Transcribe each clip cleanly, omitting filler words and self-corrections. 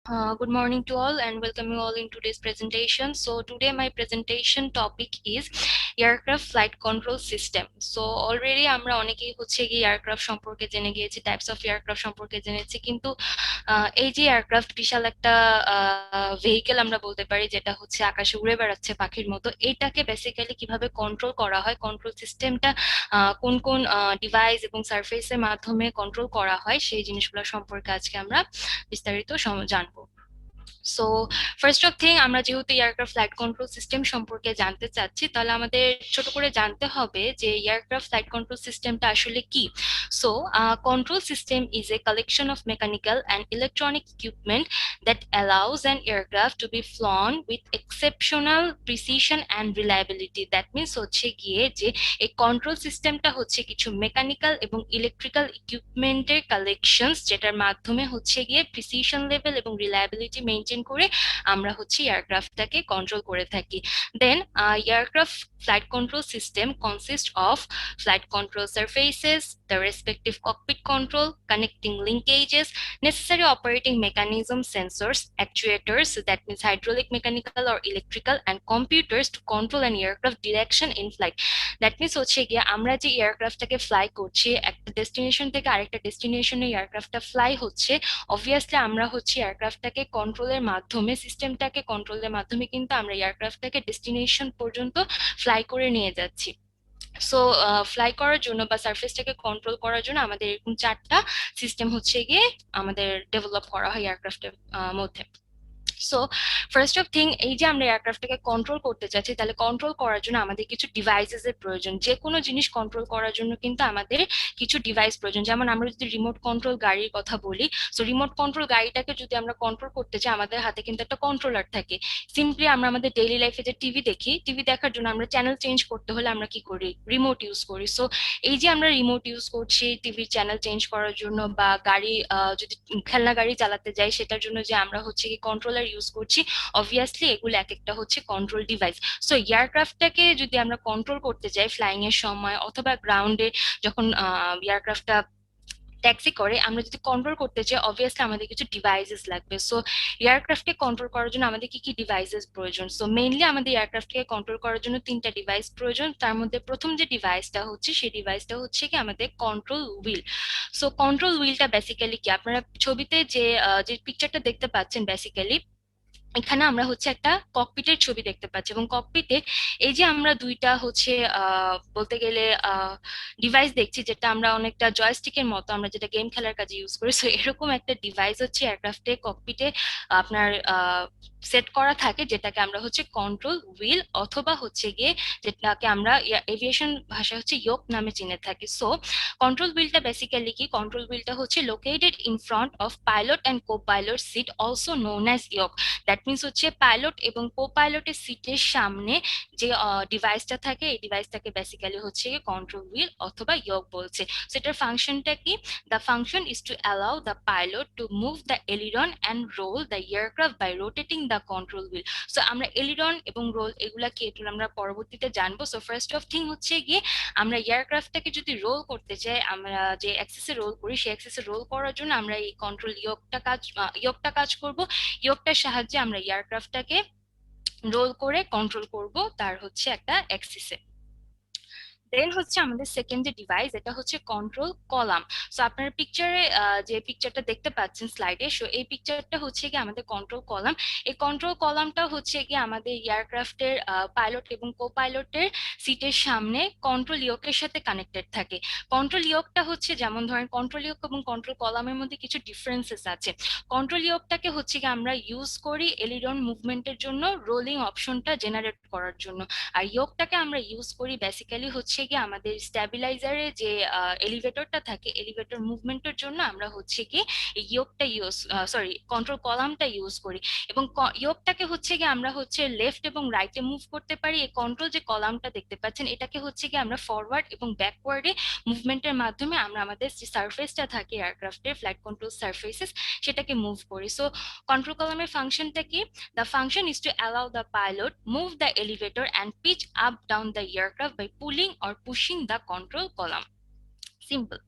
Good morning to all and welcome you all in today's presentation. So today my presentation topic is aircraft flight control system. So already আমরা অনেকেই হচ্ছে কি aircraft সম্পর্কে জেনে গিয়েছি, types of aircraft সম্পর্কে জেনেছি, কিন্তু এই যে এয়ারক্রাফট বিশাল একটা ভেহিকেল আমরা বলতে পারি, যেটা হচ্ছে আকাশে উড়ে বেড়াচ্ছে পাখির মতো, এইটাকে বেসিক্যালি কিভাবে কন্ট্রোল করা হয়, কন্ট্রোল সিস্টেমটা কোন কোন ডিভাইস এবং সারফেসের মাধ্যমে কন্ট্রোল করা হয়, সেই জিনিসগুলো সম্পর্কে আজকে আমরা বিস্তারিত জানবো। সো ফার্স্ট অফ থিং, আমরা যেহেতু এয়ারক্রাফট ফ্লাইট কন্ট্রোল সিস্টেম সম্পর্কে জানতে চাচ্ছি, তাহলে আমাদের ছোট করে জানতে হবে যে এয়ারক্রাফট ফ্লাইট কন্ট্রোল সিস্টেমটা আসলে কি। So control system is a collection of mechanical and electronic equipment that allows an aircraft to be flown with exceptional precision and reliability. That means হচ্ছে গিয়ে যে এই কন্ট্রোল সিস্টেমটা হচ্ছে কিছু মেকানিক্যাল এবং ইলেকট্রিক্যাল ইকুইপমেন্টের কালেকশনস, যেটার মাধ্যমে হচ্ছে গিয়ে প্রিসিশন লেভেল এবং রিলায়েবিলিটি মেনটেন করে আমরা হচ্ছে এয়ারক্রাফটটাকে কন্ট্রোল করে থাকি। দেন aircraft flight control system consists of flight control surfaces, the respective cockpit control, connecting linkages, necessary operating mechanism, sensors, actuators, so that means hydraulic, mechanical or electrical, and computers to control an aircraft direction in flight. That means হচ্ছে গিয়ে আমরা যে এয়ারক্রাফটটাকে fly করছি, একটা destination থেকে আরেকটা ডেস্টিনেশনে এয়ারক্রাফটটা fly হচ্ছে, obviously আমরা হচ্ছে এয়ারক্রাফটটাকে কন্ট্রোলের মাধ্যমে, সিস্টেমটাকে কন্ট্রোলের মাধ্যমে কিন্তু আমরা এয়ারক্রাফটটাকে ডেস্টিনেশন পর্যন্ত ফ্লাই করে নিয়ে যাচ্ছি। সো ফ্লাই করার জন্য বা সার্ফেসটাকে কন্ট্রোল করার জন্য আমাদের এরকম চারটা সিস্টেম হচ্ছে গিয়ে আমাদের ডেভেলপ করা হয় এয়ারক্রাফটের মধ্যে। সো ফার্স্ট অফ থিং, এই যে আমরা এয়ারক্রাফটটাকে কন্ট্রোল করতে চাচ্ছি, তাহলে কন্ট্রোল করার জন্য আমাদের কিছু ডিভাইসেস এর প্রয়োজন। যে কোনো জিনিস কন্ট্রোল করার জন্য কিন্তু আমাদের কিছু ডিভাইস প্রয়োজন। যেমন আমরা যদি রিমোট কন্ট্রোল গাড়ির কথা বলি, সো রিমোট কন্ট্রোল গাড়িটাকে যদি আমরা কন্ট্রোল করতে চাই, আমাদের হাতে কিন্তু একটা কন্ট্রোলার থাকে। সিম্পলি আমরা আমাদের ডেইলি লাইফে যে টিভি দেখি, টিভি দেখার জন্য আমরা চ্যানেল চেঞ্জ করতে হলে আমরা কি করি? রিমোট ইউজ করি। সো এই যে আমরা রিমোট ইউজ করছি টিভির চ্যানেল চেঞ্জ করার জন্য, বা গাড়ি যদি খেলনা গাড়ি চালাতে যাই সেটার জন্য যে আমরা হচ্ছে কি কন্ট্রোলার ইউজ করছি, অবভিয়াসলি এগুলো এক একটা হচ্ছে কন্ট্রোল ডিভাইস। সো এয়ারক্রাফটটাকে যদি আমরা কন্ট্রোল করতে চাই ফ্লাইং এর সময়, অথবা গ্রাউন্ডে যখন এয়ারক্রাফটটা ট্যাক্সি করে, আমরা যদি কন্ট্রোল করতে চাই, অবভিয়াসলি আমাদের কিছু ডিভাইসেস লাগবে। সো এয়ারক্রাফটকে কন্ট্রোল করার জন্য আমাদের কি কি ডিভাইসেস প্রয়োজন? সো মেইনলি আমাদের এয়ারক্রাফটকে কন্ট্রোল করার জন্য তিনটা ডিভাইস প্রয়োজন। তার মধ্যে প্রথম যে ডিভাইসটা হচ্ছে, সেই ডিভাইসটা হচ্ছে কি আমাদের কন্ট্রোল হুইল। সো কন্ট্রোল হুইলটা বেসিক্যালি কি, আপনারা ছবিতে যে পিকচারটা দেখতে পাচ্ছেন, বেসিক্যালি এখানে আমরা হচ্ছে একটা ককপিটের ছবি দেখতে পাচ্ছি, এবং ককপিটে এই যে আমরা দুইটা হচ্ছে বলতে গেলে ডিভাইস দেখছি, যেটা আমরা অনেকটা জয়স্টিকের মতো, আমরা যেটা গেম খেলার কাজে ইউজ করি। সো এরকম একটা ডিভাইস হচ্ছে এয়ারক্রাফটে ককপিটে আপনার সেট করা থাকে, যেটাকে আমরা হচ্ছে কন্ট্রোল হুইল, অথবা হচ্ছে গিয়ে যেটাকে আমরা এভিয়েশন ভাষায় হচ্ছে ইয়োক নামে চিনে থাকি। সো কন্ট্রোল হুইলটা বেসিক্যালি কি, কন্ট্রোল হুইলটা হচ্ছে located in front of pilot and co pilot seat, also known as yoke. That means হচ্ছে পাইলট এবং কো পাইলটের সিটের সামনে যে ডিভাইসটা থাকে, এই ডিভাইসটাকে বেসিক্যালি হচ্ছে কন্ট্রোল হুইল অথবা ইয়োক বলছে। সেটার ফাংশনটা কি? The function is to allow the pilot to move the aileron and roll the aircraft by rotating the control wheel. So আমরা এলিরন এবং রোল এগুলা কি, এগুলো আমরা পরবর্তীতে জানবো। সো ফার্স্ট অফ থিং হচ্ছে গিয়ে আমরা এয়ারক্রাফটটাকে যদি রোল করতে চাই, আমরা যে অ্যাক্সিসে রোল করি, সেই অ্যাক্সিসে রোল করার জন্য আমরা এই কন্ট্রোল ইয়োকটা কাজ করব। ইয়োকটার সাহায্যে আমরা এয়ারক্রাফটটাকে রোল করে কন্ট্রোল করব তার হচ্ছে একটা অ্যাক্সিসে। দেন হচ্ছে আমাদের সেকেন্ড যে ডিভাইস, এটা হচ্ছে কন্ট্রোল কলাম। সো আপনারা পিকচারে যে পিকচারটা দেখতে পাচ্ছেন স্লাইডে, সো এই পিকচারটা হচ্ছে কি আমাদের কন্ট্রোল কলাম। এই কন্ট্রোল কলামটা হচ্ছে কি আমাদের এয়ারক্রাফটের পাইলট এবং কো পাইলটের সিটের সামনে কন্ট্রোল ইয়োকের সাথে কানেক্টেড থাকে। কন্ট্রোল ইয়োকটা হচ্ছে, যেমন ধরেন কন্ট্রোল ইয়োক এবং কন্ট্রোল কলামের মধ্যে কিছু ডিফারেন্সেস আছে। কন্ট্রোল ইয়োকটাকে হচ্ছে কি আমরা ইউজ করি এলিরন মুভমেন্টের জন্য, রোলিং অপশনটা জেনারেট করার জন্য। আর ইয়োকটাকে আমরা ইউজ করি বেসিক্যালি হচ্ছে কি আমাদের স্ট্যাবিলাইজারে যে এলিভেটরটা থাকে, এলিভেটর মুভমেন্টের জন্য আমরা হচ্ছে কি ইয়োকটা কন্ট্রোল কলামটা ইউজ করি। এবং ইয়োকটাকে হচ্ছে কি আমরা হচ্ছে লেফট এবং রাইটে মুভ করতে পারি। এই কন্ট্রোল যে কলামটা দেখতে পাচ্ছেন, এটাকে হচ্ছে কি আমরা ফরওয়ার্ড এবং ব্যাকওয়ার্ডে মুভমেন্টের মাধ্যমে আমরা আমাদের যে সারফেসটা থাকে এয়ারক্রাফটের ফ্লাইট কন্ট্রোল সারফেসেস, সেটাকে মুভ করি। সো কন্ট্রোল কলামের ফাংশনটা কি? The function is to allow the pilot move the elevator and pitch up down the aircraft by pulling or pushing the control column. Simple.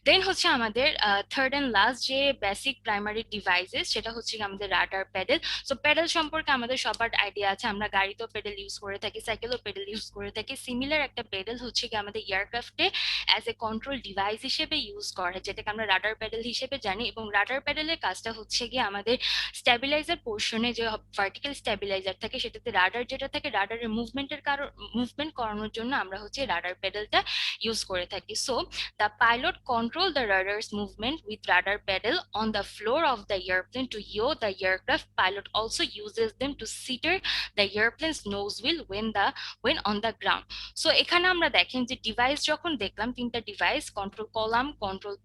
Then হচ্ছে আমাদের third and last যে basic primary devices, সেটা হচ্ছে আমাদের radar pedal. So pedal সম্পর্কে আমাদের সবার idea আছে, আমরা গাড়িতেও প্যাডেল ইউজ করে থাকি, সাইকেলও প্যাডেল ইউজ করে থাকি। সিমিলার একটা প্যাডেল হচ্ছে কি আমাদের এয়ারক্রাফটে অ্যাজ এ কন্ট্রোল ডিভাইস হিসেবে ইউজ করা হয়, যেটাকে আমরা রাডার প্যাডেল হিসেবে জানি। এবং রাডার প্যাডেলের কাজটা হচ্ছে গিয়ে আমাদের স্ট্যাবিলাইজার পোর্শনে যে ভার্টিক্যাল স্ট্যাবিলাইজার থাকে, সেটাতে রাডার যেটা থাকে, রাডারের মুভমেন্ট করানোর জন্য আমরা হচ্ছে রাডার প্যাডেলটা ইউজ করে থাকি। So the pilot control the radar's movement with radar pedal on the floor of the airplane to yaw the aircraft. Pilot also uses them to steer the airplane's nose wheel when on the ground. So এখানে আমরা দেখেন যে device যখন দেখলাম, তিনটা device, control column, control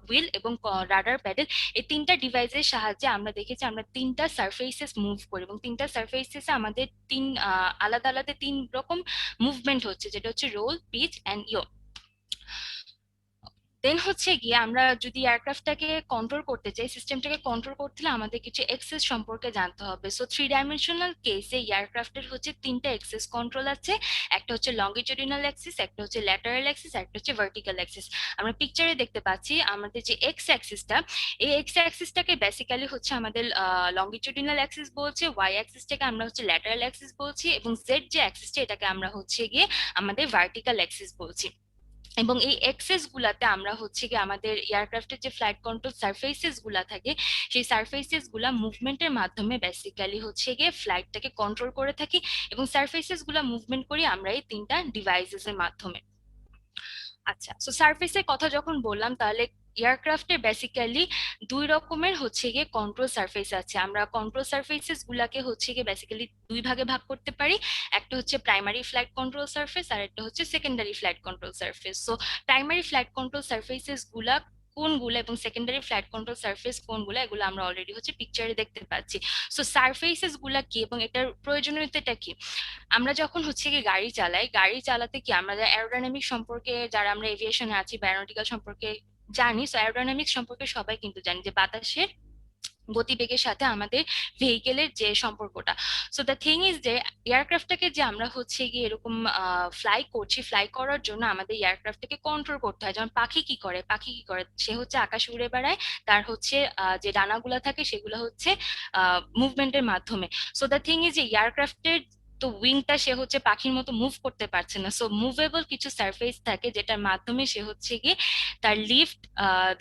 wheel এবং radar pedal, এই তিনটা ডিভাইসের সাহায্যে আমরা দেখেছি আমরা তিনটা সারফেসেস মুভ করি, এবং তিনটা সারফেসেসে আমাদের আলাদা আলাদা তিন রকম মুভমেন্ট হচ্ছে, যেটা হচ্ছে রোল, পিচ অ্যান্ড ইয়ো। দেন হচ্ছে গিয়ে আমরা যদি এয়ারক্রাফটটাকে কন্ট্রোল করতে চাই, সিস্টেমটাকে কন্ট্রোল করতে হলে আমাদের কিছু এক্সেস সম্পর্কে জানতে হবে। সো 3 ডাইমেনশনাল কেসে এয়ারক্রাফটের হচ্ছে তিনটা এক্সেস কন্ট্রোল আছে। একটা হচ্ছে লঙ্গিটিউডিনাল অ্যাক্সিস, একটা হচ্ছে ল্যাটারাল অ্যাক্সিস, একটা হচ্ছে ভার্টিক্যাল অ্যাক্সিস। আমরা পিকচারে দেখতে পাচ্ছি আমাদের যে এক্স অ্যাক্সিসটা, এই এক্স অ্যাক্সিসটাকে বেসিক্যালি হচ্ছে আমাদের লঙ্গিটিউডিনাল অ্যাক্সিস বলছে, ওয়াই অ্যাক্সিসটাকে আমরা হচ্ছে ল্যাটারাল অ্যাক্সিস বলছি, এবং জেড যে অ্যাক্সিসটা, এটাকে আমরা হচ্ছে গিয়ে আমাদের ভার্টিক্যাল অ্যাক্সিস বলছি। এবং এই এক্সেস গুলাতে আমরা হচ্ছে কি আমাদের এয়ারক্রাফটের যে ফ্লাইট কন্ট্রোল সারফেসেস গুলা থাকে, সেই সারফেসেস গুলা মুভমেন্টের মাধ্যমে বেসিক্যালি হচ্ছে গিয়ে ফ্লাইটটাকে কন্ট্রোল করে থাকি, এবং সারফেসেস গুলা মুভমেন্ট করি আমরা এই তিনটা ডিভাইসেস এর মাধ্যমে। আচ্ছা, সো সারফেসের কথা যখন বললাম, তাহলে এয়ারক্রাফটে বেসিক্যালি দুই রকমের হচ্ছে গিয়ে কন্ট্রোল সারফেস আছে। আমরা কন্ট্রোল সারফেসেস গুলাকে হচ্ছে গিয়ে বেসিক্যালি দুই ভাগে ভাগ করতে পারি। একটা হচ্ছে প্রাইমারি ফ্লাইট কন্ট্রোল সারফেস, আর একটা হচ্ছে secondary flight control surface. So primary flight control surfaces গুলা কোনগুলো এবং সেকেন্ডারি ফ্লাইট কন্ট্রোল সারফেস কোনগুলো, এগুলো আমরা অলরেডি হচ্ছে পিকচারে দেখতে পাচ্ছি। সো সারফেসেস গুলা কি এবং এটার প্রয়োজনীয়তাটা কি? আমরা যখন হচ্ছে কি গাড়ি চালাই, গাড়ি চালাতে কি আমরা অ্যারোডাইনামিক সম্পর্কে, যারা আমরা এভিয়েশনে আছি বা অ্যারোনটিক্যাল সম্পর্কে জানি, সো অ্যারোডাইনামিক্স সম্পর্কে সবাই কিন্তু জানি যে বাতাসের গতিবেগের সাথে আমাদের ভেহিকেলের যে সম্পর্কটা। সো দ্য থিং ইজ যে এয়ারক্রাফটটাকে যে আমরা হচ্ছে গিয়ে এরকম ফ্লাই করছি, ফ্লাই করার জন্য আমাদের এয়ারক্রাফটটাকে কন্ট্রোল করতে হয়। যেমন পাখি কি করে, সে হচ্ছে আকাশে উড়ে বেড়ায়, তার হচ্ছে যে ডানাগুলা থাকে সেগুলো হচ্ছে মুভমেন্টের মাধ্যমে। সো দ্য থিং ইজ যে এয়ারক্রাফটের তো উইংটা সে হচ্ছে পাখির মতো মুভ করতে পারছে না। সো মুভেবল কিছু সারফেস থাকে যেটার মাধ্যমে সে হচ্ছে গিয়ে তার লিফট,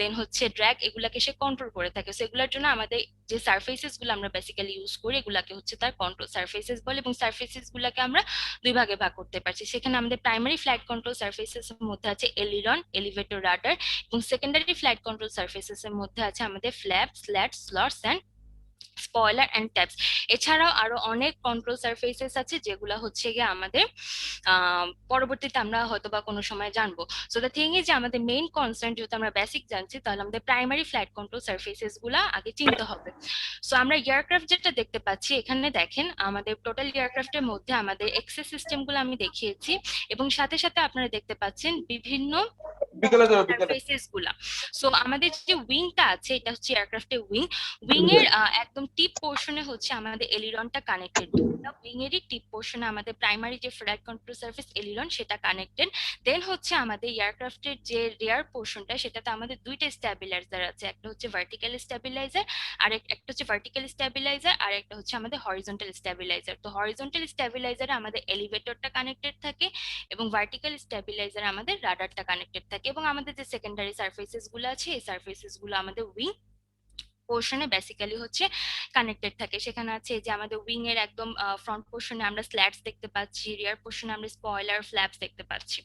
দেন হচ্ছে ড্র্যাগ, এগুলাকে সে কন্ট্রোল করে থাকে। সো এগুলোর জন্য আমাদের যে সারফেসেস গুলো আমরা বেসিক্যালি ইউজ করি, এগুলাকে হচ্ছে তার কন্ট্রোল সারফেসেস বলে, এবং সারফেসেস গুলাকে আমরা দুই ভাগে ভাগ করতে পারছি। সেখানে আমাদের প্রাইমারি ফ্লাইট কন্ট্রোল সারফেসেস এর মধ্যে আছে এলিরন, এলিভেটর, রাডার, এবং সেকেন্ডারি ফ্লাইট কন্ট্রোল সারফেসেস এর মধ্যে আছে আমাদের flap, slat, slots and spoiler and tabs. এছাড়াও আরো অনেক কন্ট্রোল সারফেসেস আছে যেগুলো হচ্ছে গিয়ে আমাদের পরবর্তীতে আমরা হয়তো বা কোনো সময় জানবো। সো দ্য থিং ইজ যে আমাদের মেইন কনসার্ন, যেহেতু আমরা বেসিক জানছি, তাহলে আমাদের প্রাইমারি ফ্লাইট কন্ট্রোল সারফেসেস গুলা আগে চিনতে হবে। সো আমরা এয়ারক্রাফট যেটা দেখতে পাচ্ছি, এখানে দেখেন আমাদের টোটাল এয়ারক্রাফটের মধ্যে আমাদের এক্সেস সিস্টেম গুলো আমি দেখিয়েছি, এবং সাথে সাথে আপনারা দেখতে পাচ্ছেন বিভিন্ন সারফেসেস গুলা। সো আমাদের যে উইংটা আছে, এটা হচ্ছে এয়ারক্রাফটের উইং এর একদম টিপ পোর্শনে হচ্ছে আমাদের এলিরনটা কানেক্টেড। উইং এরই টিপ পোর্শনে আমাদের প্রাইমারি যে ফ্লাইট কন্ট্রোল সারফেস এলিরন, সেটা কানেক্টেড। দেন হচ্ছে আমাদের এয়ারক্রাফটের যে রিয়ার পোর্শনটা, সেটাতে আমাদের দুইটা স্ট্যাবিলাইজার আছে, একটা হচ্ছে ভার্টিক্যাল স্ট্যাবিলাইজার, আর একটা হচ্ছে ভার্টিক্যাল স্ট্যাবিলাইজার, আর একটা হচ্ছে আমাদের হরিজন্টাল স্ট্যাবিলাইজার। তো হরিজন্টাল স্ট্যাবিলাইজারে আমাদের এলিভেটরটা কানেক্টেড থাকে, এবং ভার্টিক্যাল স্ট্যাবিলাইজারে আমাদের রাডারটা কানেক্টেড থাকে, এবং আমাদের যে সেকেন্ডারি সারফেসেস গুলো আছে, এই সারফেসেস গুলো আমাদের উইং পোর্শনে বেসিক্যালি হচ্ছে কানেক্টেড থাকে। সেখানে আছে যে আমাদের উইং এর একদম ফ্রন্ট পোর্শনে আমরা স্ল্যাটস দেখতে পাচ্ছি, রিয়ার পোর্শনে আমরা স্পয়লার, ফ্ল্যাপস দেখতে পাচ্ছি।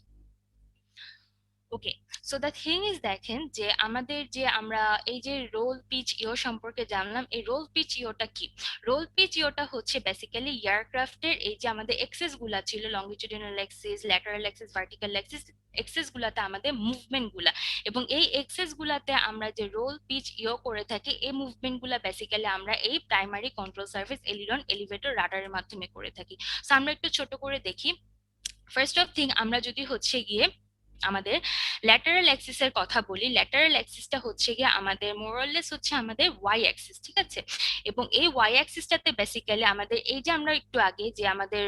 ওকে, সো দ্য থিং ইজ দেখেন যে আমাদের যে আমরা এই যে রোল, পিচ, ইও সম্পর্কে জানলাম, এই রোল, পিচ, ইওটা কি? রোল, পিচ, ইওটা হচ্ছে বেসিক্যালি এয়ারক্রাফটের এই যে আমাদের এক্সেস গুলা ছিল, longitudinal axis, lateral axis, vertical axis, axes গুলাতে আমাদের মুভমেন্ট গুলা, এবং এই এক্সেস গুলাতে আমরা যে রোল, পিচ, ইও করে থাকি, এই মুভমেন্ট গুলা বেসিক্যালি আমরা এই প্রাইমারি কন্ট্রোল সার্ফেস এলিরন, এলিভেটর, রাডারের মাধ্যমে করে থাকি। সো আমরা একটু ছোট করে দেখি। ফার্স্ট অফ থিং আমরা যদি হচ্ছে গিয়ে আমাদের ল্যাটারাল অ্যাক্সিস এর কথা বলি, ল্যাটারাল অ্যাক্সিসটা হচ্ছে গিয়ে আমাদের মোরলেস হচ্ছে আমাদের ওয়াই অ্যাক্সিস, ঠিক আছে? এবং এই ওয়াই অ্যাক্সিসটাতে বেসিক্যালি আমাদের এই যে আমরা একটু আগে যে আমাদের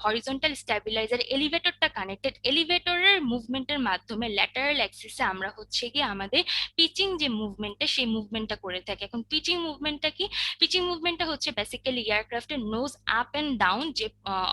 হরিজন্টাল স্ট্যাবিলাইজার এলিভেটরটা কানেক্টেড, এলিভেটরের মুভমেন্টের মাধ্যমে ল্যাটারাল অ্যাক্সিসে আমরা হচ্ছে গিয়ে আমাদের পিচিং যে মুভমেন্টটা সেই মুভমেন্টটা করে থাকি। এখন পিচিং মুভমেন্টটা কি? পিচিং মুভমেন্টটা হচ্ছে বেসিক্যালি এয়ারক্রাফটের নোজ আপ এন্ড ডাউন যে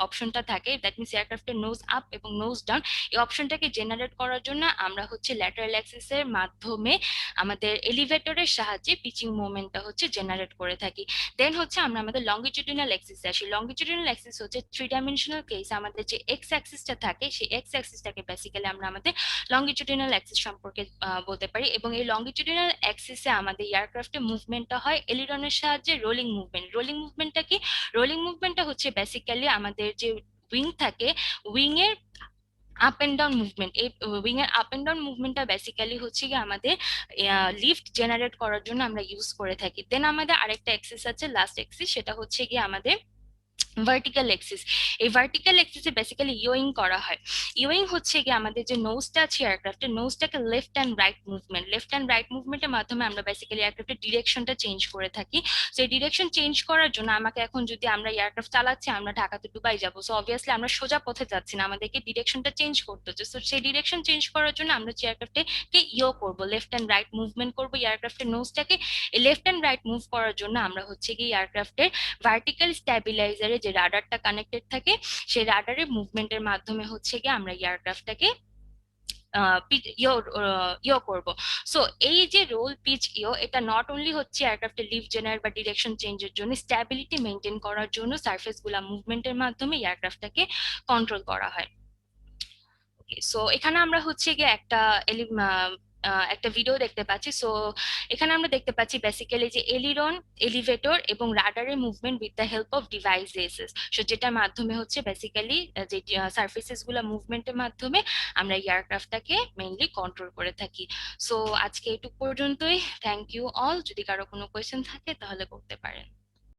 অপশনটা থাকে, দ্যাট মিনস এয়ারক্রাফটের নোজ আপ এবং নোজ ডাউন, এই অপশনটাকে জেনারেট করার জন্য আমরা হচ্ছে ল্যাটারাল অ্যাক্সিসের মাধ্যমে আমাদের এলিভেটরের সাহায্যে পিচিং মুভমেন্টটা হচ্ছে জেনারেট করে থাকি। দেন হচ্ছে আমরা আমাদের লঙ্গিটিউডিনাল অ্যাক্সিসে আসি। লঙ্গিটিউডিনাল অ্যাক্সিস হচ্ছে থ্রি ডাইমেনশনাল কেস, আমাদের যে এক্স অ্যাক্সিসটা থাকে সেই এক্স অ্যাক্সিসটাকে বেসিক্যালি আমরা আমাদের লঙ্গিটিউডিনাল অ্যাক্সিস সম্পর্কে বলতে পারি। এবং এই লঙ্গিটিউডিনাল অ্যাক্সিসে আমাদের এয়ারক্রাফটের মুভমেন্টটা হয় এলিরনের সাহায্যে রোলিং মুভমেন্ট। রোলিং মুভমেন্টটা কি? রোলিং মুভমেন্টটা হচ্ছে বেসিক্যালি আমাদের যে উইং থাকে, উইং এর আপ এন্ড ডাউন মুভমেন্ট। এই উইং এর আপ এন্ড ডাউন মুভমেন্টটা বেসিক্যালি হচ্ছে কি আমাদের লিফট জেনারেট করার জন্য আমরা ইউজ করে থাকি। দেন আমাদের আরেকটা এক্সিস আছে, লাস্ট এক্সিস, সেটা হচ্ছে কি আমাদের ভার্টিক্যাল এক্সিস। এই ভার্টিক্যাল এক্সিসে বেসিক্যালি ইয়োইং করা হয়। ইয়োইং হচ্ছে কি আমাদের যে নোজটা আছে এয়ারক্রাফটের, নোজটাকে left and right movement, left and right মুভমেন্টের মাধ্যমে আমরা বেসিক্যালি এয়ারক্রাফটের ডিরেকশনটা চেঞ্জ করে থাকি। সো এই ডিরেকশন চেঞ্জ করার জন্য আমাকে এখন যদি আমরা এয়ারক্রাফট চালাচ্ছি, আমরা ঢাকা টু দুবাই যাবো, সো অবভিয়াসলি আমরা সোজা পথে যাচ্ছি না, আমাদেরকে ডিরেকশনটা চেঞ্জ করতে হচ্ছে। সো সেই ডিরেকশন চেঞ্জ করার জন্য আমরা এয়ারক্রাফটে ইয়ো করবো, লেফট অ্যান্ড রাইট মুভমেন্ট করবো এয়ারক্রাফটের নোজটাকে। এই লেফট অ্যান্ড রাইট মুভ করার জন্য আমরা হচ্ছে কি এয়ারক্রাফটের ভার্টিক্যাল স্ট্যাবিলাইজারে যে রাডারটা কানেক্টেড থাকে সেই রাডারের মুভমেন্টের মাধ্যমে হচ্ছে গিয়ে আমরা এয়ারক্রাফটটাকে ইয়ো করব। সো এই যে রোল পিচ ইয়ো, এটা নট অনলি হচ্ছে এয়ারক্রাফটের লিফট জেনারেট বা ডিরেকশন চেঞ্জের জন্য, স্ট্যাবিলিটি মেনটেন করার জন্য সারফেস গুলা মুভমেন্টের মাধ্যমে এয়ারক্রাফটটাকে কন্ট্রোল করা হয়। সো এখানে আমরা হচ্ছে গিয়ে একটা ভিডিও দেখতে পাচ্ছি। সো এখানে আমরা দেখতে পাচ্ছি বেসিক্যালি যে এলিরন, এলিভেটর এবং রাডারের movement with the help of devices. So যেটার মাধ্যমে হচ্ছে বেসিক্যালি যে সার্ফেসেস গুলা মুভমেন্টের মাধ্যমে আমরা এয়ারক্রাফটটাকে মেইনলি কন্ট্রোল করে থাকি। সো আজকে এটুকু পর্যন্তই। Thank you all. যদি কারো কোনো কোয়েশ্চেন থাকে তাহলে করতে পারেন।